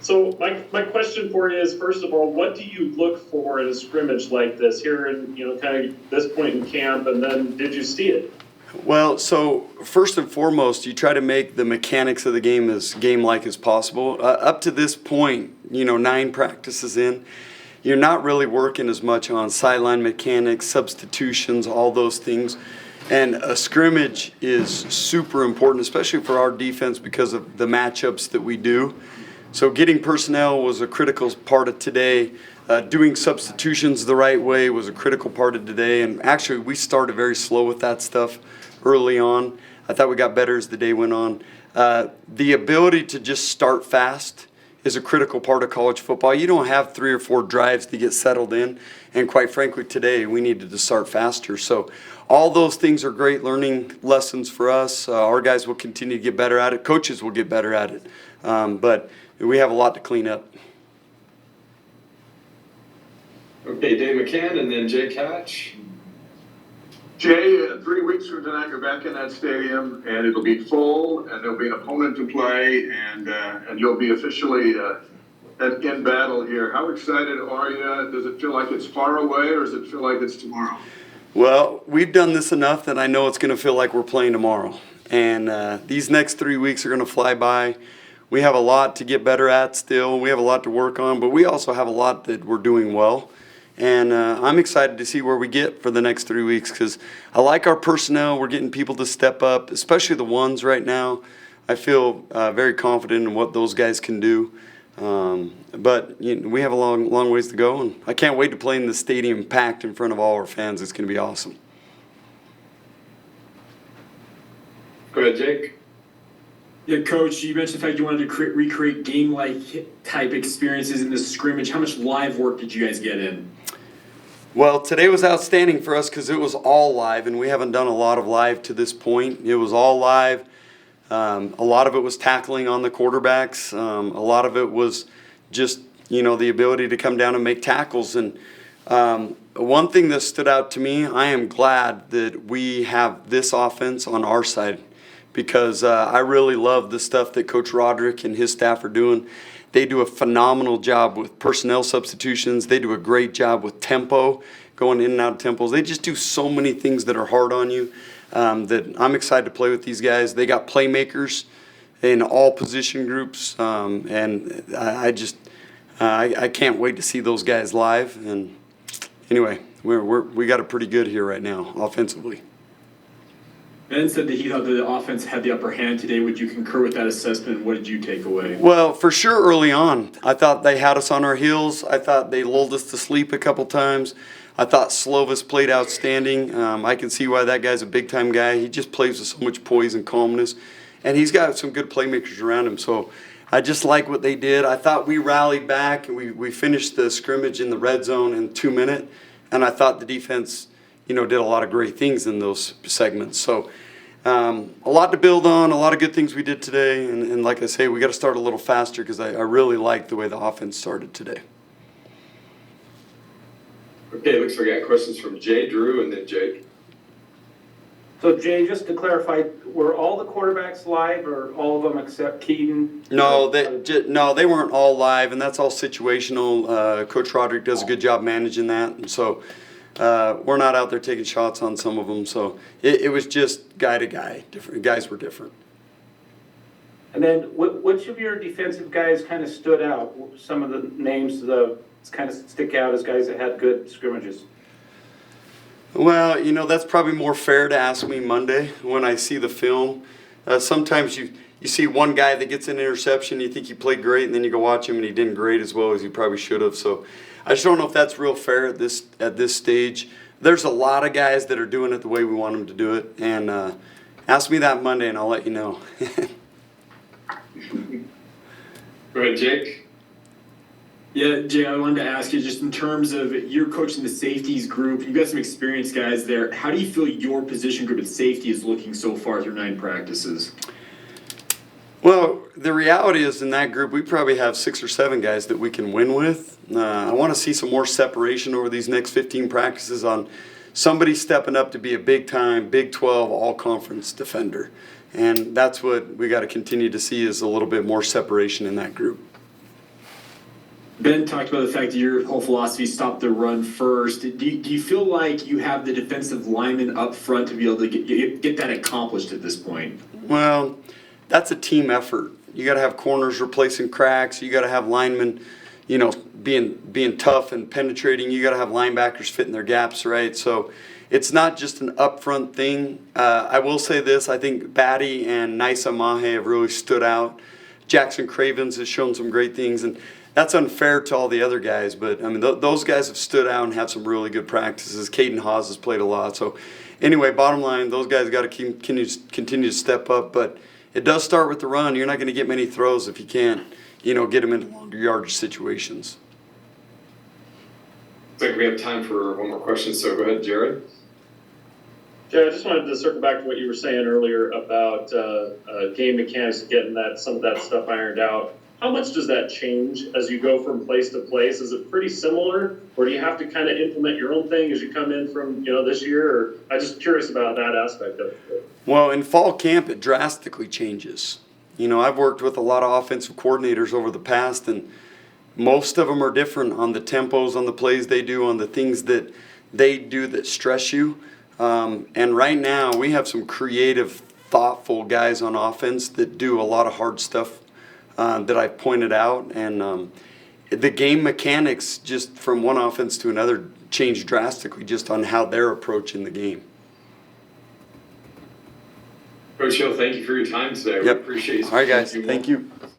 So my question for you is, first of all, what do you look for in a scrimmage like this here in, kind of this point in camp, and then did you see it? Well, so first and foremost, you try to make the mechanics of the game as game-like as possible. Up to this point, 9 practices in, you're not really working as much on sideline mechanics, substitutions, all those things. And a scrimmage is super important, especially for our defense because of the matchups that we do. So getting personnel was a critical part of today. Doing substitutions the right way was a critical part of today. And actually, we started very slow with that stuff early on. I thought we got better as the day went on. The ability to just start fast is a critical part of college football. You don't have 3 or 4 drives to get settled in. And quite frankly, today we needed to start faster. So all those things are great learning lessons for us. Our guys will continue to get better at it. Coaches will get better at it. But we have a lot to clean up. Okay, Dave McCann and then Jay Catch. Jay, 3 weeks from tonight, you're back in that stadium, and it'll be full, and there'll be an opponent to play, and you'll be officially in battle here. How excited are you? Does it feel like it's far away, or does it feel like it's tomorrow? Well, we've done this enough that I know it's going to feel like we're playing tomorrow. And these next 3 weeks are going to fly by. We have a lot to get better at still. We have a lot to work on, but we also have a lot that we're doing well. And I'm excited to see where we get for the next 3 weeks because I like our personnel. We're getting people to step up, especially the ones right now. I feel very confident in what those guys can do. But we have a long ways to go, and I can't wait to play in the stadium packed in front of all our fans. It's going to be awesome. Go ahead, Jake. Yeah, Coach, you mentioned the fact you wanted to recreate game-like type experiences in this scrimmage. How much live work did you guys get in? Well, today was outstanding for us because it was all live, and we haven't done a lot of live to this point. It was all live. A lot of it was tackling on the quarterbacks. A lot of it was just, the ability to come down and make tackles. And one thing that stood out to me, I am glad that we have this offense on our side because I really love the stuff that Coach Roderick and his staff are doing. They do a phenomenal job with personnel substitutions. They do a great job with tempo, going in and out of tempos. They just do so many things that are hard on you that I'm excited to play with these guys. They got playmakers in all position groups, and I can't wait to see those guys live. And anyway, we got it pretty good here right now offensively. Ben said that he thought the offense had the upper hand today. Would you concur with that assessment? What did you take away? Well, for sure early on, I thought they had us on our heels. I thought they lulled us to sleep a couple times. I thought Slovis played outstanding. I can see why that guy's a big-time guy. He just plays with so much poise and calmness, and he's got some good playmakers around him. So I just like what they did. I thought we rallied back. We finished the scrimmage in the red zone in 2 minutes, and I thought the defense did a lot of great things in those segments. So a lot to build on, a lot of good things we did today. And like I say, we got to start a little faster because I really like the way the offense started today. Okay, looks like I got questions from Jay, Drew, and then Jake. So, Jay, just to clarify, were all the quarterbacks live or all of them except Keaton? No, they weren't all live, and that's all situational. Coach Roderick does a good job managing that. And so we're not out there taking shots on some of them. So it was just guy to guy. Different guys were different. And then which of your defensive guys kind of stood out? Some of the names kind of stick out as guys that had good scrimmages. Well, that's probably more fair to ask me Monday when I see the film. Sometimes you see one guy that gets an interception, you think he played great, and then you go watch him and he didn't great as well as he probably should have. So I just don't know if that's real fair at this stage. There's a lot of guys that are doing it the way we want them to do it, and ask me that Monday and I'll let you know. Go ahead, Jake. Yeah, Jay, I wanted to ask you just in terms of you're coaching the safeties group. You've got some experienced guys there. How do you feel your position group at safety is looking so far through 9 practices? Well, the reality is in that group, we probably have 6 or 7 guys that we can win with. I want to see some more separation over these next 15 practices on somebody stepping up to be a big-time, Big 12 all-conference defender. And that's what we got to continue to see is a little bit more separation in that group. Ben talked about the fact that your whole philosophy is stop the run first. Do you feel like you have the defensive lineman up front to be able to get that accomplished at this point? Well, that's a team effort. You got to have corners replacing cracks. You got to have linemen, being tough and penetrating. You got to have linebackers fitting their gaps, right? So it's not just an upfront thing. I will say this: I think Batty and Nisa Mahe have really stood out. Jackson Cravens has shown some great things, and that's unfair to all the other guys. But I mean, those guys have stood out and had some really good practices. Caden Haas has played a lot. So anyway, bottom line, those guys got to continue to step up. But it does start with the run. You're not going to get many throws if you can't, get them into longer yardage situations. Looks like we have time for one more question, so go ahead, Jared. Jay, I just wanted to circle back to what you were saying earlier about game mechanics, getting some of that stuff ironed out. How much does that change as you go from place to place? Is it pretty similar, or do you have to kind of implement your own thing as you come in from this year? Or I'm just curious about that aspect of it. Well, in fall camp, it drastically changes. I've worked with a lot of offensive coordinators over the past, and most of them are different on the tempos, on the plays they do, on the things that they do that stress you. And right now, we have some creative, thoughtful guys on offense that do a lot of hard stuff that I've pointed out. And the game mechanics, just from one offense to another, change drastically just on how they're approaching the game. Coach Hill, thank you for your time today. Yep. We appreciate you. All right, guys. Thank you.